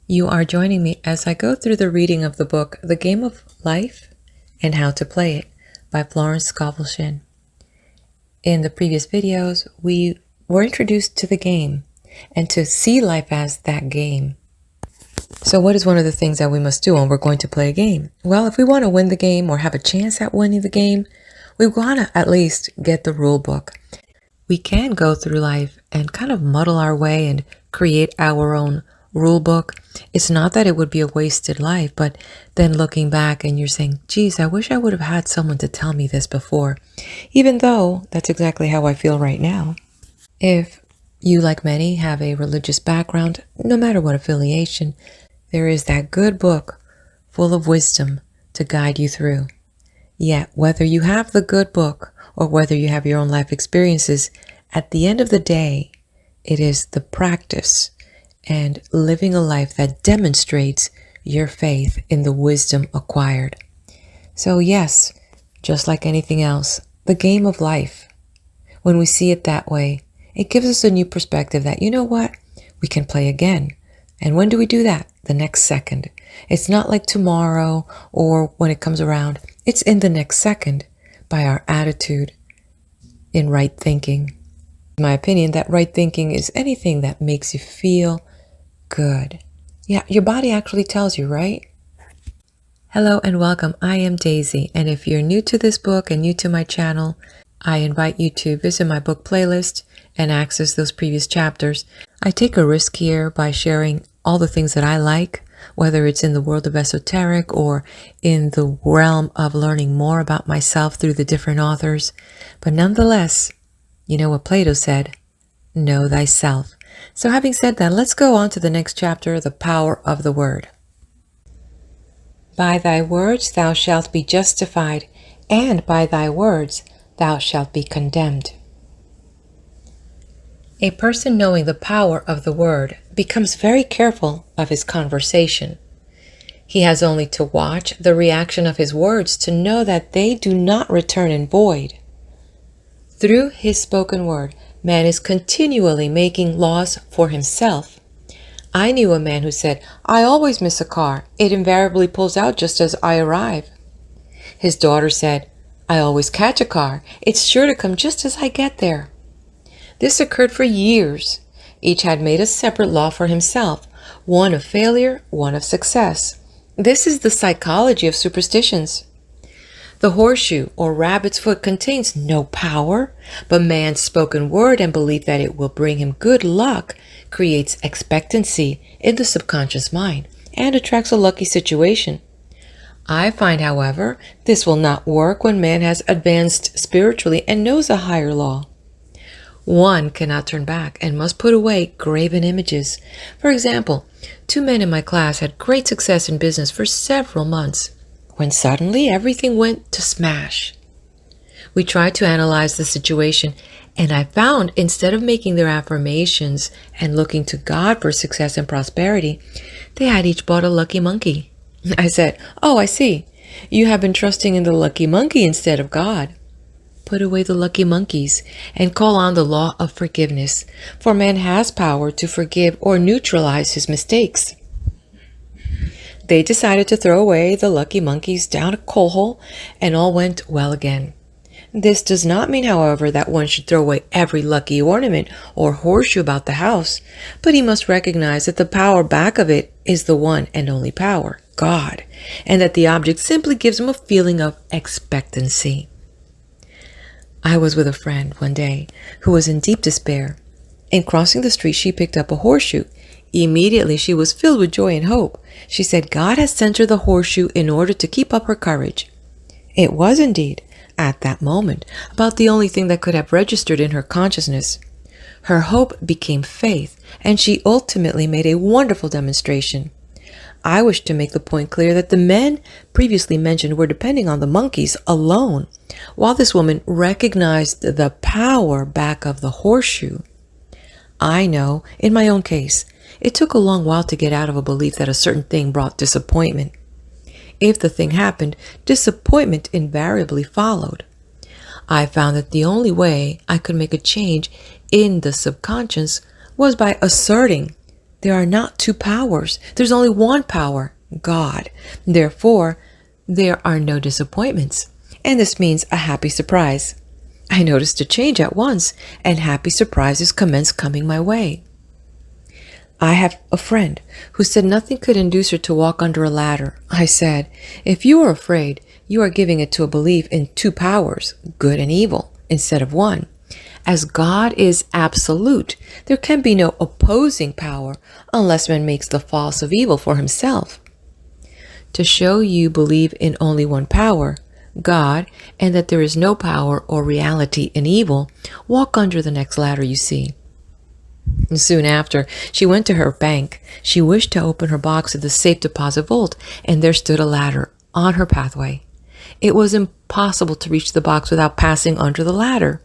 You are joining me as I go through the reading of the book, The Game of Life and How to Play It by Florence Scovel Shinn. In the previous videos, we were introduced to the game and to see life as that game. So what is one of the things that we must do when we're going to play a game? Well, if we want to win the game or have a chance at winning the game, we want to at least get the rule book. We can go through life and kind of muddle our way and create our own rule book. It's not that it would be a wasted life, but then looking back and you're saying, geez, I wish I would have had someone to tell me this before, even though that's exactly how I feel right now. If you, like many, have a religious background, no matter what affiliation, there is that good book full of wisdom to guide you through. Yet, whether you have the good book or whether you have your own life experiences, at the end of the day, it is the practice and living a life that demonstrates your faith in the wisdom acquired. So yes, just like anything else, the game of life, when we see it that way, it gives us a new perspective that, you know what, we can play again. And when do we do that? The next second. It's not like tomorrow or when it comes around. It's in the next second by our attitude in right thinking. In my opinion, that right thinking is anything that makes you feel good. Yeah, your body actually tells you, right? Hello and welcome. I am Daisy, and if you're new to this book and new to my channel, I invite you to visit my book playlist and access those previous chapters. I take a risk here by sharing all the things that I like, whether it's in the world of esoteric or in the realm of learning more about myself through the different authors. But nonetheless, you know what Plato said, know thyself. So having said that, let's go on to the next chapter, the power of the word. By thy words thou shalt be justified, and by thy words thou shalt be condemned. A person knowing the power of the word becomes very careful of his conversation. He has only to watch the reaction of his words to know that they do not return in void. Through his spoken word, man is continually making laws for himself. I knew a man who said, I always miss a car. It invariably pulls out just as I arrive. His daughter said, I always catch a car. It's sure to come just as I get there. This occurred for years. Each had made a separate law for himself, one of failure, one of success. This is the psychology of superstitions. The horseshoe or rabbit's foot contains no power, but man's spoken word and belief that it will bring him good luck creates expectancy in the subconscious mind and attracts a lucky situation. I find, however, this will not work when man has advanced spiritually and knows a higher law. One cannot turn back and must put away graven images. For example, 2 men in my class had great success in business for several months, when suddenly everything went to smash. We tried to analyze the situation, and I found instead of making their affirmations and looking to God for success and prosperity, they had each bought a lucky monkey. I said, oh, I see. You have been trusting in the lucky monkey instead of God. Put away the lucky monkeys and call on the law of forgiveness, for man has power to forgive or neutralize his mistakes. They decided to throw away the lucky monkeys down a coal hole, and all went well again. This does not mean, however, that one should throw away every lucky ornament or horseshoe about the house, but he must recognize that the power back of it is the one and only power, God, and that the object simply gives him a feeling of expectancy. I was with a friend one day who was in deep despair. In crossing the street, she picked up a horseshoe. Immediately, she was filled with joy and hope. She said God had sent her the horseshoe in order to keep up her courage. It was indeed, at that moment, about the only thing that could have registered in her consciousness. Her hope became faith, and she ultimately made a wonderful demonstration. I wish to make the point clear that the men previously mentioned were depending on the monkeys alone, while this woman recognized the power back of the horseshoe. I know, in my own case, it took a long while to get out of a belief that a certain thing brought disappointment. If the thing happened, disappointment invariably followed. I found that the only way I could make a change in the subconscious was by asserting There are not two powers. There's only one power, God. Therefore, there are no disappointments. And this means a happy surprise. I noticed a change at once, and happy surprises commenced coming my way. I have a friend who said nothing could induce her to walk under a ladder. I said, if you are afraid, you are giving it to a belief in two powers, good and evil, instead of one. As God is absolute, there can be no opposing power unless man makes the false of evil for himself. To show you believe in only one power, God, and that there is no power or reality in evil, walk under the next ladder you see. And soon after, she went to her bank. She wished to open her box at the safe deposit vault, and there stood a ladder on her pathway. It was impossible to reach the box without passing under the ladder.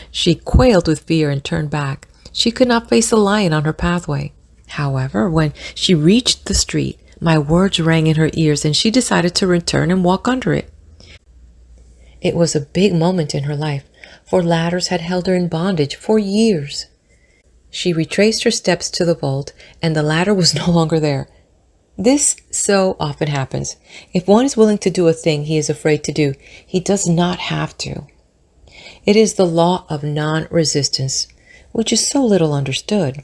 She quailed with fear and turned back. She could not face the lion on her pathway. However, when she reached the street, my words rang in her ears, and she decided to return and walk under it. It was a big moment in her life, for ladders had held her in bondage for years. She retraced her steps to the vault, and the ladder was no longer there. This so often happens. If one is willing to do a thing he is afraid to do, he does not have to. It is the law of non-resistance, which is so little understood.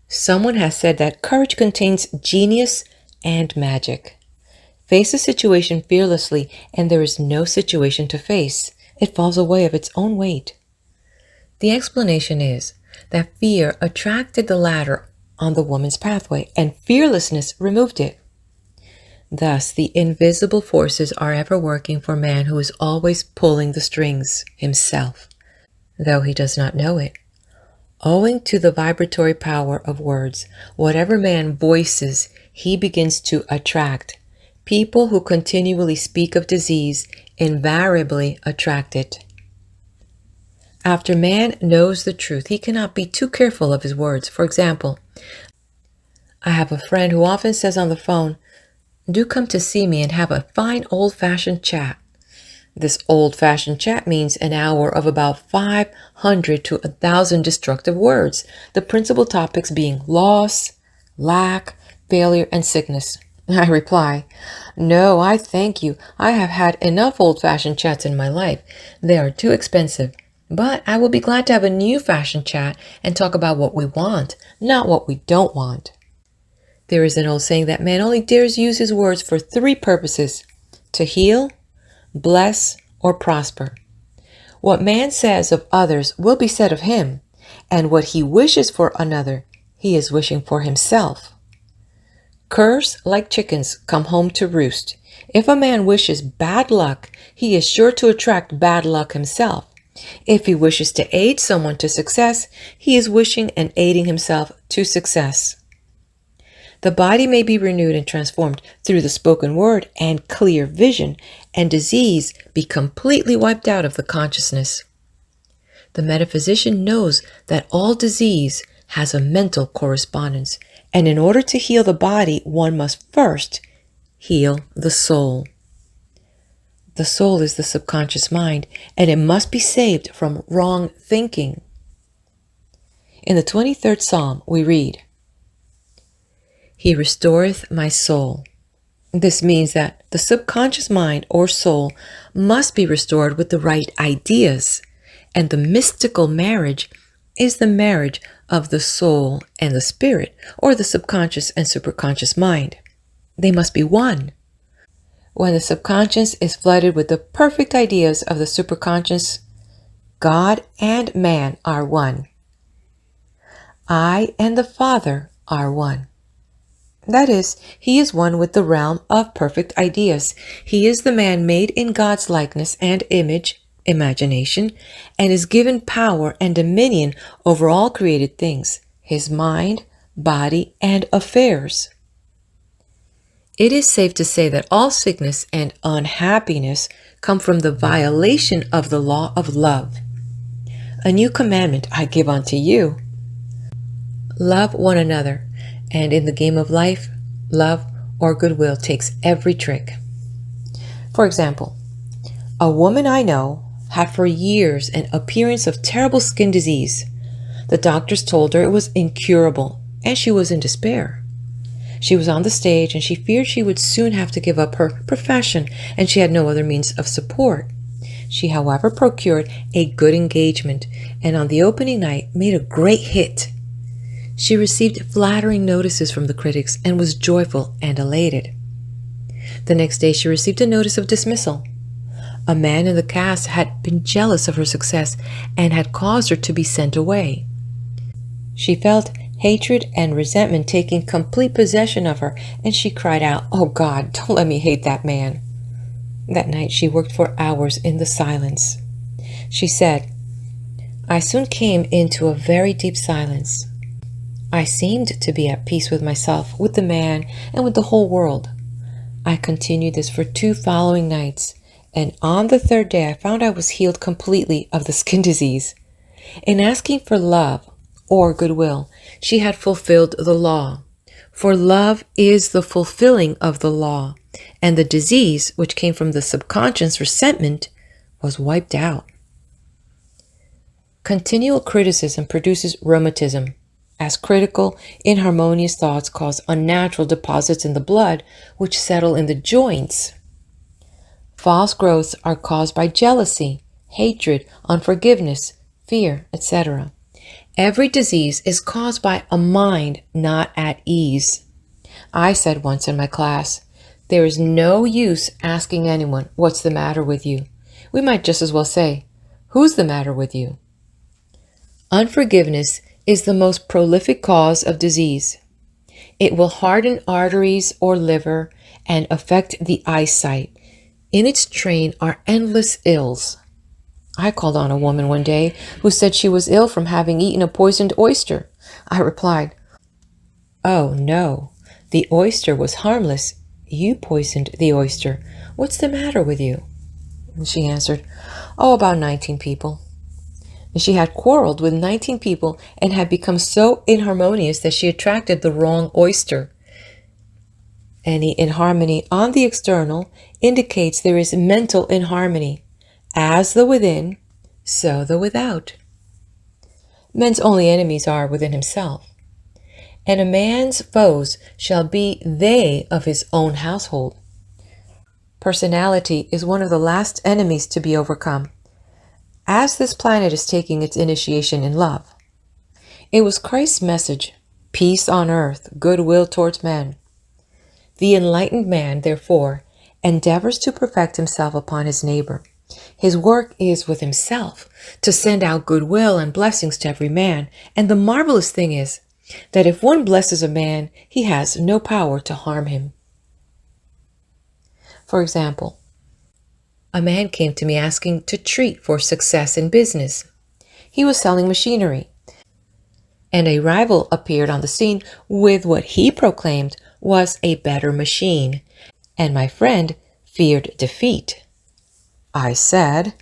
Someone has said that courage contains genius and magic. Face a situation fearlessly, and there is no situation to face. It falls away of its own weight. The explanation is that fear attracted the ladder on the woman's pathway, and fearlessness removed it. Thus, the invisible forces are ever working for man who is always pulling the strings himself, though he does not know it. Owing to the vibratory power of words, whatever man voices, he begins to attract. People who continually speak of disease invariably attract it. After man knows the truth, he cannot be too careful of his words. For example, I have a friend who often says on the phone, "Do come to see me and have a fine old-fashioned chat." This old-fashioned chat means an hour of about 500 to 1,000 destructive words, the principal topics being loss, lack, failure, and sickness. I reply, "No, I thank you. I have had enough old-fashioned chats in my life. They are too expensive. But I will be glad to have a new-fashioned chat and talk about what we want, not what we don't want." There is an old saying that man only dares use his words for three purposes: to heal, bless, or prosper. What man says of others will be said of him, and what he wishes for another, he is wishing for himself. Curs, like chickens, come home to roost. If a man wishes bad luck, he is sure to attract bad luck himself. If he wishes to aid someone to success, he is wishing and aiding himself to success. The body may be renewed and transformed through the spoken word and clear vision, and disease be completely wiped out of the consciousness. The metaphysician knows that all disease has a mental correspondence, and in order to heal the body, one must first heal the soul. The soul is the subconscious mind, and it must be saved from wrong thinking. In the 23rd Psalm, we read, "He restoreth my soul." This means that the subconscious mind or soul must be restored with the right ideas, and the mystical marriage is the marriage of the soul and the spirit, or the subconscious and superconscious mind. They must be one. When the subconscious is flooded with the perfect ideas of the superconscious, God and man are one. I and the Father are one. That is, he is one with the realm of perfect ideas. He is the man made in God's likeness and image, imagination, and is given power and dominion over all created things, his mind, body, and affairs. It is safe to say that all sickness and unhappiness come from the violation of the law of love. A new commandment I give unto you: love one another, and in the game of life, love or goodwill takes every trick. For example, a woman I know had for years an appearance of terrible skin disease. The doctors told her it was incurable, and she was in despair. She was on the stage and she feared she would soon have to give up her profession, and she had no other means of support. She, however, procured a good engagement and on the opening night made a great hit. She received flattering notices from the critics and was joyful and elated. The next day she received a notice of dismissal. A man in the cast had been jealous of her success and had caused her to be sent away. She felt hatred and resentment taking complete possession of her, and she cried out, "Oh God, don't let me hate that man." That night she worked for hours in the silence. She said, "I soon came into a very deep silence. I seemed to be at peace with myself, with the man, and with the whole world. I continued this for 2 following nights, and on the 3rd day I found I was healed completely of the skin disease. In asking for love or goodwill, she had fulfilled the law. For love is the fulfilling of the law, and the disease, which came from the subconscious resentment, was wiped out." Continual criticism produces rheumatism, as critical, inharmonious thoughts cause unnatural deposits in the blood, which settle in the joints. False growths are caused by jealousy, hatred, unforgiveness, fear, etc. Every disease is caused by a mind not at ease. I said once in my class, "There is no use asking anyone, 'What's the matter with you?' We might just as well say, 'Who's the matter with you?'" Unforgiveness is the most prolific cause of disease. It will harden arteries or liver and affect the eyesight. In its train are endless ills. I called on a woman one day who said she was ill from having eaten a poisoned oyster. I replied, "Oh no, the oyster was harmless. You poisoned the oyster. What's the matter with you?" And she answered, "Oh, about 19 people." And she had quarreled with 19 people and had become so inharmonious that she attracted the wrong oyster. Any inharmony on the external indicates there is mental inharmony. As the within, so the without. Men's only enemies are within himself. And a man's foes shall be they of his own household. Personality is one of the last enemies to be overcome, as this planet is taking its initiation in love. It was Christ's message, peace on earth, goodwill towards men. The enlightened man, therefore, endeavors to perfect himself upon his neighbor. His work is with himself, to send out goodwill and blessings to every man. And the marvelous thing is that if one blesses a man, he has no power to harm him. For example, a man came to me asking to treat for success in business. He was selling machinery, and a rival appeared on the scene with what he proclaimed was a better machine, and my friend feared defeat. I said,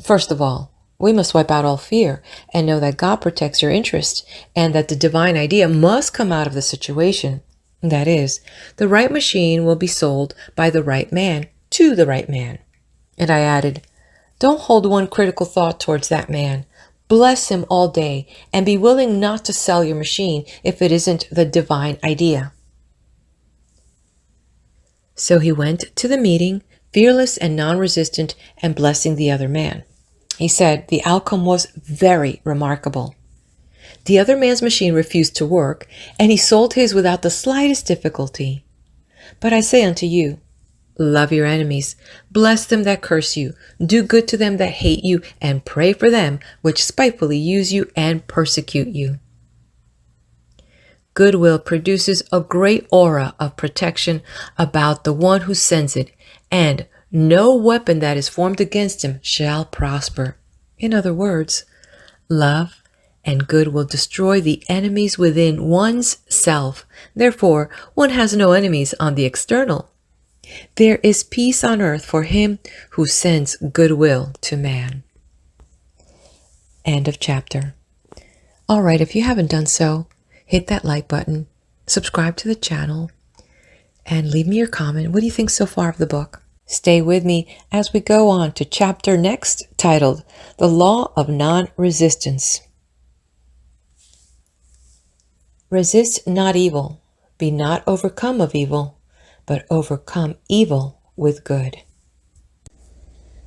"First of all, we must wipe out all fear and know that God protects your interest and that the divine idea must come out of the situation. That is, the right machine will be sold by the right man to the right man." And I added, "Don't hold one critical thought towards that man. Bless him all day and be willing not to sell your machine if it isn't the divine idea." So he went to the meeting, fearless and non-resistant, and blessing the other man. He said the outcome was very remarkable. The other man's machine refused to work, and he sold his without the slightest difficulty. But I say unto you, love your enemies, bless them that curse you, do good to them that hate you, and pray for them which spitefully use you and persecute you. Goodwill produces a great aura of protection about the one who sends it, and no weapon that is formed against him shall prosper. In other words, love and good will destroy the enemies within one's self. Therefore, one has no enemies on the external. There is peace on earth for him who sends goodwill to man. End of chapter. All right, if you haven't done so, hit that like button, subscribe to the channel, and leave me your comment. What do you think so far of the book? Stay with me as we go on to chapter next, titled The Law of Non-Resistance. Resist not evil, be not overcome of evil, but overcome evil with good.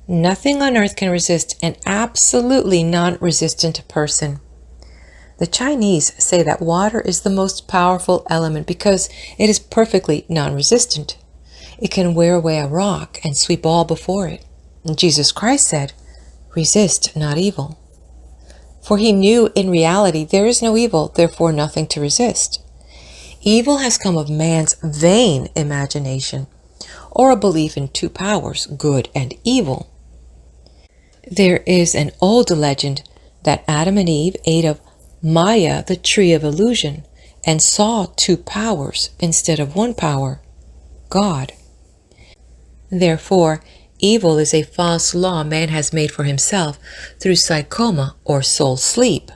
Nothing on earth can resist an absolutely non-resistant person. The Chinese say that water is the most powerful element because it is perfectly non-resistant. It can wear away a rock and sweep all before it. And Jesus Christ said, "Resist not evil." For he knew in reality there is no evil, therefore nothing to resist. Evil has come of man's vain imagination, or a belief in two powers, good and evil. There is an old legend that Adam and Eve ate of Maya, the tree of illusion, and saw two powers instead of one power, God. Therefore, evil is a false law man has made for himself through psychoma or soul sleep.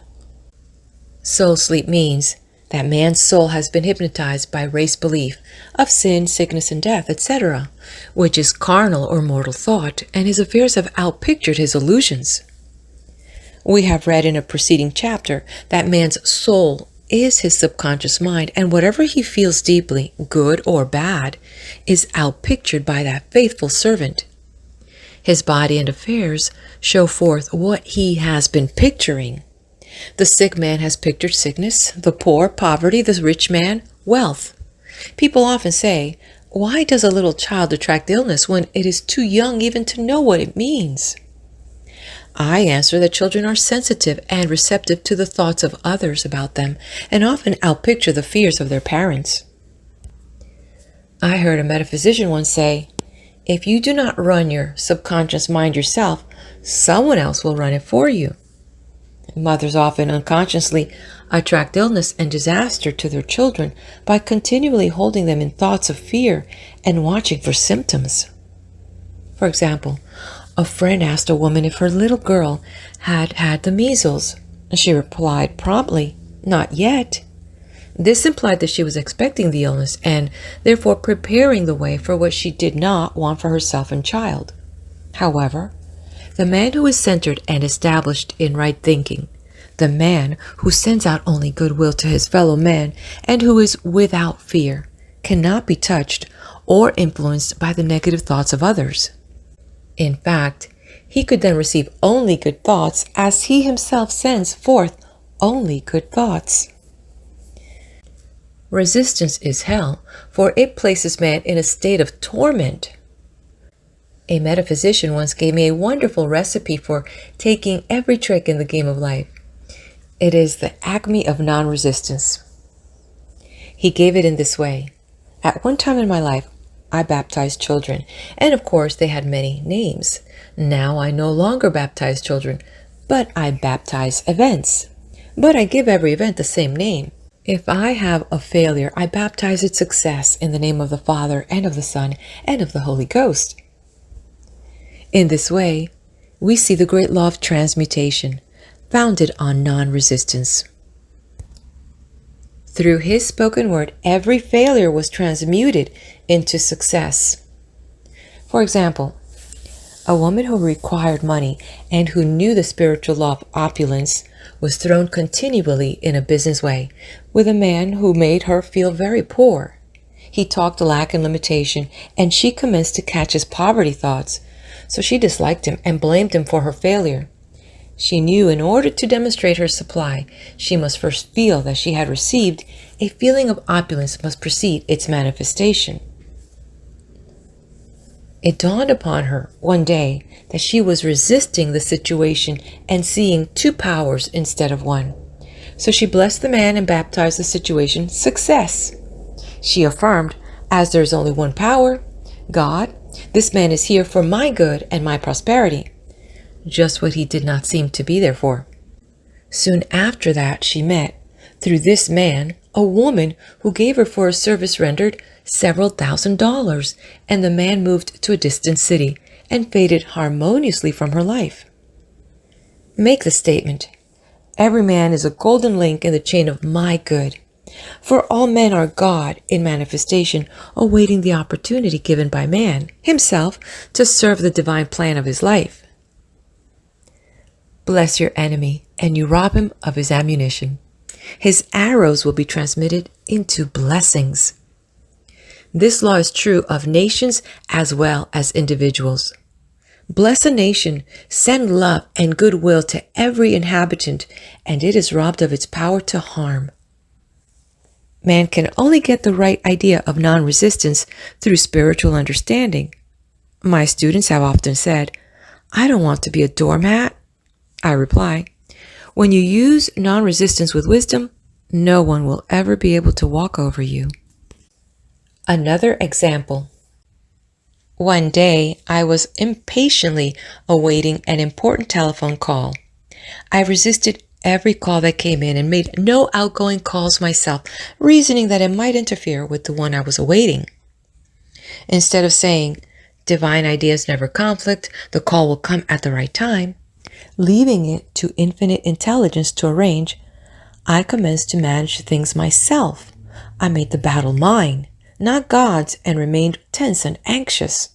Soul sleep means that man's soul has been hypnotized by race belief of sin, sickness, and death, etc., which is carnal or mortal thought, and his affairs have outpictured his illusions. We have read in a preceding chapter that man's soul is his subconscious mind, and whatever he feels deeply, good or bad, is outpictured by that faithful servant. His body and affairs show forth what he has been picturing. The sick man has pictured sickness, the poor, poverty, the rich man, wealth. People often say, why does a little child attract illness when it is too young even to know what it means? I answer that children are sensitive and receptive to the thoughts of others about them and often outpicture the fears of their parents. I heard a metaphysician once say, if you do not run your subconscious mind yourself, someone else will run it for you. Mothers often unconsciously attract illness and disaster to their children by continually holding them in thoughts of fear and watching for symptoms. For example, a friend asked a woman if her little girl had had the measles. She replied promptly, "Not yet." This implied that she was expecting the illness and therefore preparing the way for what she did not want for herself and child. However, the man who is centered and established in right thinking, the man who sends out only goodwill to his fellow man and who is without fear, cannot be touched or influenced by the negative thoughts of others. In fact, he could then receive only good thoughts as he himself sends forth only good thoughts. Resistance is hell, for it places man in a state of torment. A metaphysician once gave me a wonderful recipe for taking every trick in the game of life. It is the acme of non-resistance. He gave it in this way. At one time in my life, I baptized children, and of course they had many names. Now I no longer baptize children, but I baptize events. But I give every event the same name. If I have a failure, I baptize its success in the name of the Father and of the Son and of the Holy Ghost. In this way, we see the great law of transmutation, founded on non-resistance. Through his spoken word, every failure was transmuted into success. For example, a woman who required money and who knew the spiritual law of opulence was thrown continually in a business way with a man who made her feel very poor. He talked lack and limitation, and she commenced to catch his poverty thoughts, so she disliked him and blamed him for her failure. She knew in order to demonstrate her supply, she must first feel that she had received. A feeling of opulence must precede its manifestation. It dawned upon her one day that she was resisting the situation and seeing two powers instead of one. So she blessed the man and baptized the situation success. She affirmed, as there is only one power, God, this man is here for my good and my prosperity. Just what he did not seem to be there for. Soon after that, she met, through this man, a woman who gave her for a service rendered several $1,000s, and the man moved to a distant city and faded harmoniously from her life. Make the statement, every man is a golden link in the chain of my good, for all men are God in manifestation, awaiting the opportunity given by man himself to serve the divine plan of his life. Bless your enemy, and you rob him of his ammunition. his arrows will be transmitted into blessings. This law is true of nations as well as individuals. Bless a nation, send love and goodwill to every inhabitant, and it is robbed of its power to harm. Man can only get the right idea of non-resistance through spiritual understanding. My students have often said, "I don't want to be a doormat." I reply, when you use non-resistance with wisdom, no one will ever be able to walk over you. Another example. One day, I was impatiently awaiting an important telephone call. I resisted every call that came in and made no outgoing calls myself, reasoning that it might interfere with the one I was awaiting. Instead of saying, "Divine ideas never conflict, the call will come at the right time," leaving it to infinite intelligence to arrange, I commenced to manage things myself. I made the battle mine, not God's, and remained tense and anxious.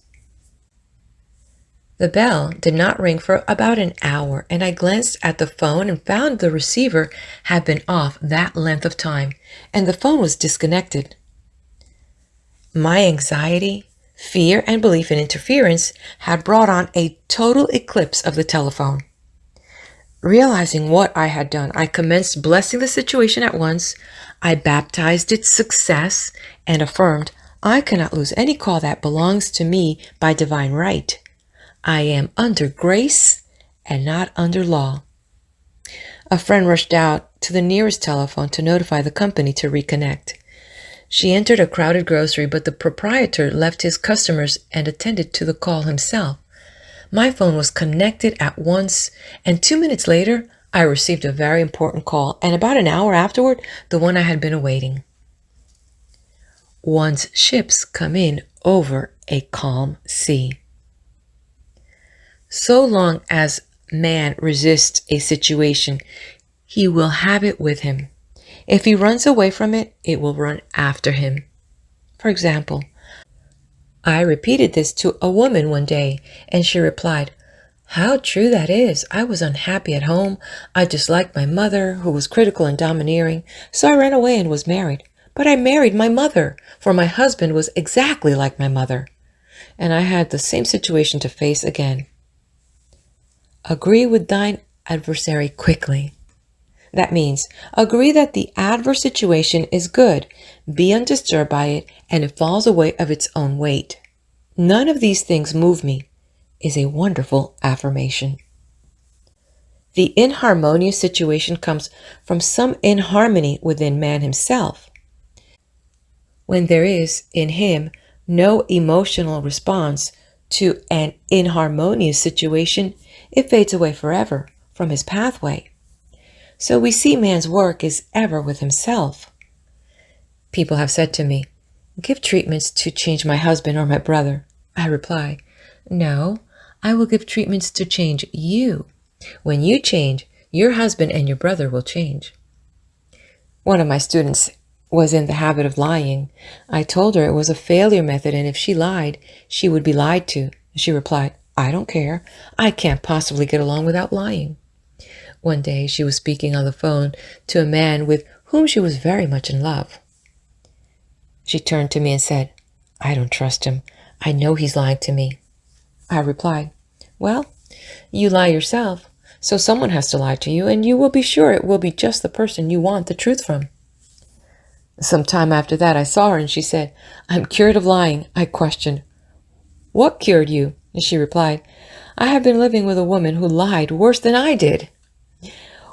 The bell did not ring for about an hour, and I glanced at the phone and found the receiver had been off that length of time, and the phone was disconnected. My anxiety, fear, and belief in interference had brought on a total eclipse of the telephone. Realizing what I had done, I commenced blessing the situation at once. I baptized its success and affirmed, I cannot lose any call that belongs to me by divine right. I am under grace and not under law. A friend rushed out to the nearest telephone to notify the company to reconnect. She entered a crowded grocery, but the proprietor left his customers and attended to the call himself. My phone was connected at once, and 2 minutes later, I received a very important call, and about an hour afterward, the one I had been awaiting. One's ships come in over a calm sea. So long as man resists a situation, he will have it with him. If he runs away from it, it will run after him. For example, I repeated this to a woman one day, and she replied, "How true that is. I was unhappy at home. I disliked my mother, who was critical and domineering, so I ran away and was married. But I married my mother, for my husband was exactly like my mother. And I had the same situation to face again." Agree with thine adversary quickly. That means agree that the adverse situation is good, be undisturbed by it, and it falls away of its own weight. None of these things move me is a wonderful affirmation. The inharmonious situation comes from some inharmony within man himself. When there is in him no emotional response to an inharmonious situation, it fades away forever from his pathway. So we see man's work is ever with himself. People have said to me, "Give treatments to change my husband or my brother." I reply, "No, I will give treatments to change you. When you change, your husband and your brother will change." One of my students was in the habit of lying. I told her it was a failure method, and if she lied, she would be lied to. She replied, "I don't care. I can't possibly get along without lying." One day she was speaking on the phone to a man with whom she was very much in love. She turned to me and said, "I don't trust him. I know he's lying to me." I replied, "Well, you lie yourself, so someone has to lie to you, and you will be sure it will be just the person you want the truth from." Some time after that, I saw her and she said, "I'm cured of lying." I questioned, "What cured you?" And she replied, "I have been living with a woman who lied worse than I did."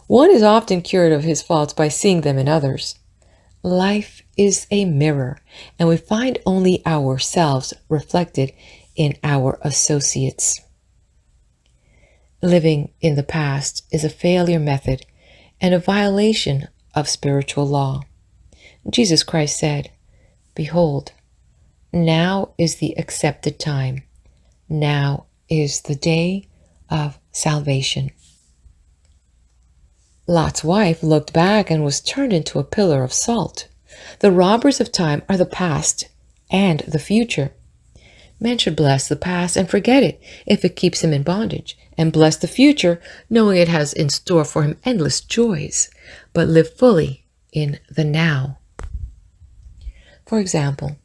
One is often cured of his faults by seeing them in others. Life is a mirror, and we find only ourselves reflected in our associates. Living in the past is a failure method and a violation of spiritual law. Jesus Christ said, "Behold, now is the accepted time. Now is the day of salvation." Lot's wife looked back and was turned into a pillar of salt. The robbers of time are the past and the future. Man should bless the past and forget it if it keeps him in bondage, and bless the future knowing it has in store for him endless joys, but live fully in the now. For example,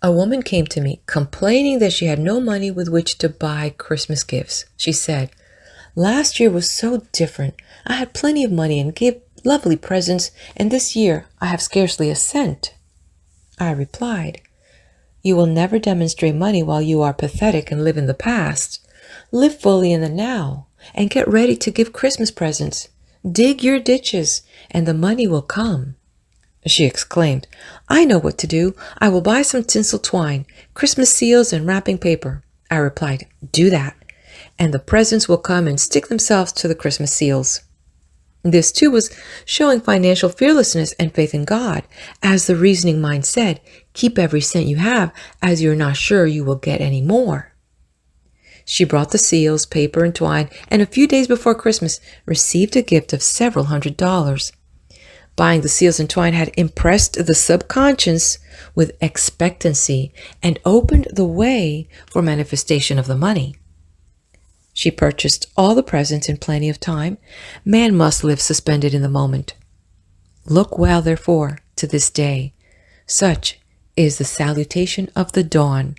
a woman came to me complaining that she had no money with which to buy Christmas gifts. She said, "Last year was so different. I had plenty of money and gave lovely presents, and this year I have scarcely a cent." I replied, "You will never demonstrate money while you are pathetic and live in the past. Live fully in the now and get ready to give Christmas presents. Dig your ditches and the money will come." She exclaimed, "I know what to do. I will buy some tinsel twine, Christmas seals, and wrapping paper." I replied, "Do that, and the presents will come and stick themselves to the Christmas seals." This too was showing financial fearlessness and faith in God. As the reasoning mind said, keep every cent you have, as you're not sure you will get any more. She brought the seals, paper, and twine, and a few days before Christmas received a gift of several $100s. Buying the seals and twine had impressed the subconscious with expectancy and opened the way for manifestation of the money. She purchased all the presents in plenty of time. Man must live suspended in the moment. Look well, therefore, to this day. Such is the salutation of the dawn.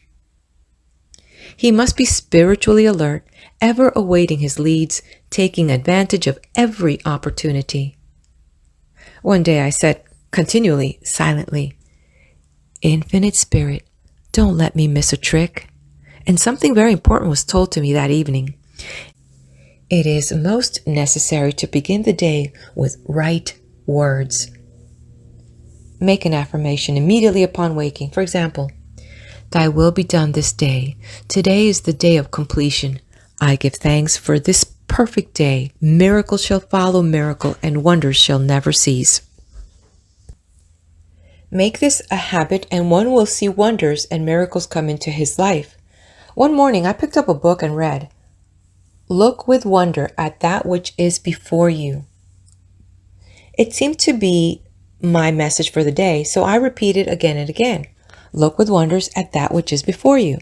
He must be spiritually alert, ever awaiting his leads, taking advantage of every opportunity. One day I said continually, silently, "Infinite Spirit, don't let me miss a trick." And something very important was told to me that evening. It is most necessary to begin the day with right words. Make an affirmation immediately upon waking. For example, "Thy will be done this day. Today is the day of completion. I give thanks for this perfect day. Miracle shall follow miracle, and wonders shall never cease." Make this a habit, and one will see wonders and miracles come into his life. One morning I picked up a book and read, "Look with wonder at that which is before you." It seemed to be my message for the day, so I repeated again and again, "Look with wonders at that which is before you."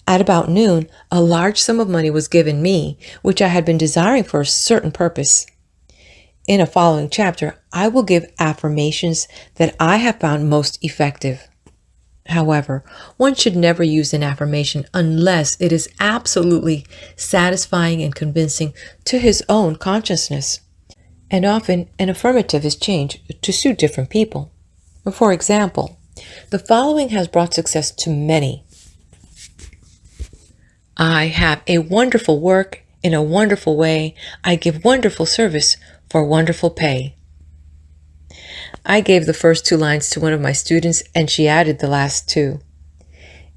At about noon, a large sum of money was given me, which I had been desiring for a certain purpose. In a following chapter, I will give affirmations that I have found most effective. However, one should never use an affirmation unless it is absolutely satisfying and convincing to his own consciousness. And often, an affirmative is changed to suit different people. For example, the following has brought success to many. "I have a wonderful work in a wonderful way. I give wonderful service for wonderful pay." I gave the first two lines to one of my students, and she added the last two.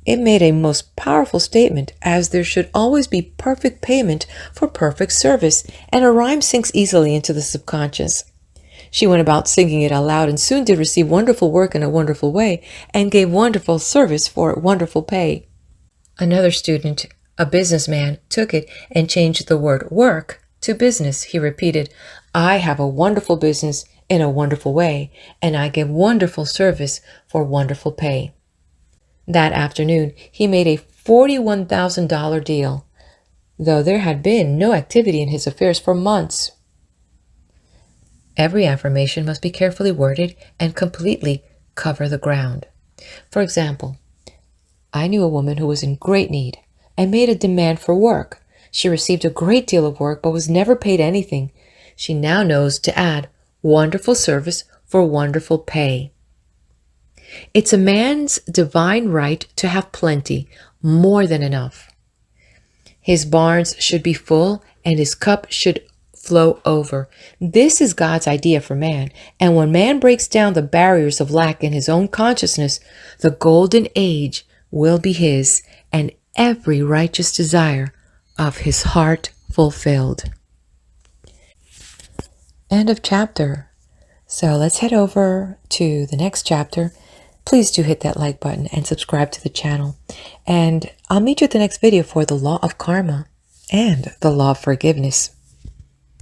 It made a most powerful statement, as there should always be perfect payment for perfect service, and a rhyme sinks easily into the subconscious. She went about singing it aloud and soon did receive wonderful work in a wonderful way, and gave wonderful service for wonderful pay. Another student, a businessman, took it and changed the word work to business. He repeated, "I have a wonderful business in a wonderful way, and I give wonderful service for wonderful pay." That afternoon, he made a $41,000 deal, though there had been no activity in his affairs for months. Every affirmation must be carefully worded and completely cover the ground. For example, I knew a woman who was in great need and made a demand for work. She received a great deal of work but was never paid anything. She now knows to add wonderful service for wonderful pay. It's a man's divine right to have plenty, more than enough. His barns should be full and his cup should flow over. This is God's idea for man, and when man breaks down the barriers of lack in his own consciousness, the golden age will be his, and every righteous desire of his heart fulfilled. End of chapter. So let's head over to the next chapter. Please do hit that like button and subscribe to the channel. And I'll meet you at the next video for the law of karma and the law of forgiveness.